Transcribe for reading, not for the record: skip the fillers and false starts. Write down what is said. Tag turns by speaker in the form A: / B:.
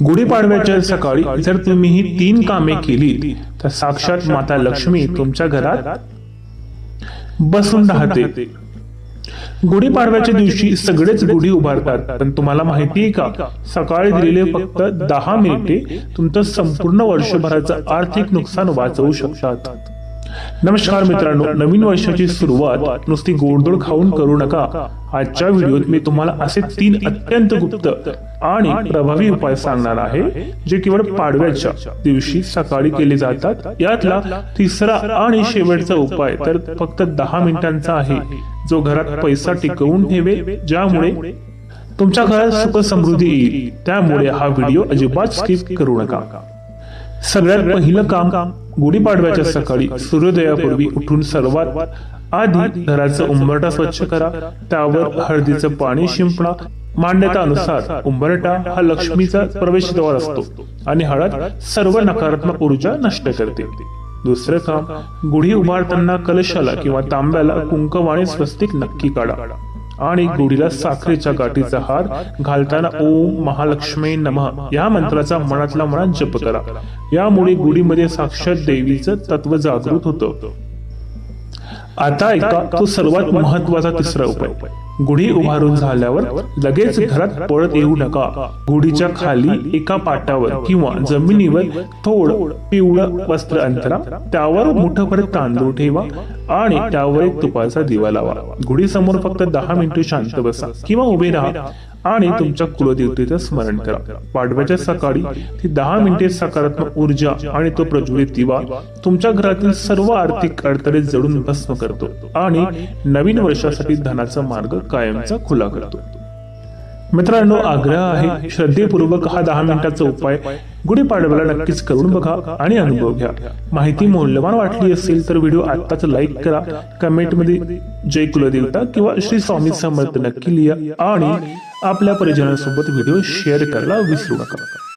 A: गुढीपाडव्याच्या सकाळी जर तुम्ही ही 3 कामे केली तर साक्षात माता लक्ष्मी तुमच्या घरात बसून राहते। गुढीपाडव्याच्या दिवशी सगळेच गुढी उभारतात, पण तुम्हाला माहितीये का, सकाळी दिलेले फक्त 10 मिनिटे तुमचं संपूर्ण वर्षभराचं आर्थिक नुकसान वाचवू शकतात। नमस्कार मित्रांनो, नवीन वर्षाची सुरुवात नुसती गोडधोड खाऊन करू नका। आजच्या व्हिडिओत मी तुम्हाला असे 3 अत्यंत गुप्त आणि प्रभावी उपाय सांगणार आहे जे केवळ पाडव्याच्या दिवशी सकाळी केले जातात। यातला तिसरा आणि शेवटचा उपाय तर फक्त 10 मिनिटांचा आहे, जो घरात पैसा टिकवून ठेवेल, ज्यामुळे तुमच्या घरात सुख समृद्धी येईल। त्यामुळे हा व्हिडिओ अजिबात स्किप करू नका। सगळ्यात पहिलं काम, गुढीपाडव्याच्या सकाळी सूर्योदयापूर्वी उठून सर्वात आधी घराचं उंबरठा स्वच्छ करा। त्यावर हळदीचं पाणी शिंपडा। मान्यतानुसार उंबरठा हा लक्ष्मीचा प्रवेशद्वार असतो आणि हळद सर्व नकारात्मक ऊर्जा नष्ट करते। दुसरं काम, गुढी उभारताना कलशाला किंवा तांब्याला कुंकवाने स्वस्तिक नक्की काढा आणि गुढीला साखरेच्या गाठीचा हार घालताना ओम महालक्ष्मी नमः या मंत्राचा मनातला मनात जप करा। यामुळे गुढीमध्ये साक्षात देवीचं तत्व जागृत होतं। आता ऐका तो सर्वात महत्वाचा तिसरा उपाय। गुढी उभारून झाल्यावर लगेच घरात पळत येऊ नका। गुढीच्या खाली एका पाटावर किंवा जमिनीवर थोडं पिवळं वस्त्र अंतरा, त्यावर मुठभर तांदूळ ठेवा आणि त्यावर एक तुपाचा दिवा लावा। गुढी समोर फक्त 10 मिनिटे शांत बसा किंवा उभे राहा आणि तुमच्या कुलदेवतेचं स्मरण करा। पाडव्याच्या सकाळी ती 10 मिनिटे सकारात्मक ऊर्जा आणि तो प्रज्वलित दिवा तुमच्या घरातील सर्व आर्थिक अडथळे जळून भस्म करतो आणि नवीन वर्षासाठी धनाचा मार्ग कायमचा खुला करतो। मित्रांनो, आग्रह आहे, श्रद्धेपूर्वक हा 10 मिनिटाचा उपाय गुढीपाडव्याला नक्कीच करून बघा आणि अनुभव घ्या। माहिती मौल्यवान वाटली असेल तर व्हिडिओ आत्ताच लाईक करा, कमेंटमध्ये जय कुलदेवता किंवा श्री स्वामी समर्थ नक्की लिहा आणि आपल्या परिजनांसोबत व्हिडिओ शेअर करायला विसरू नका।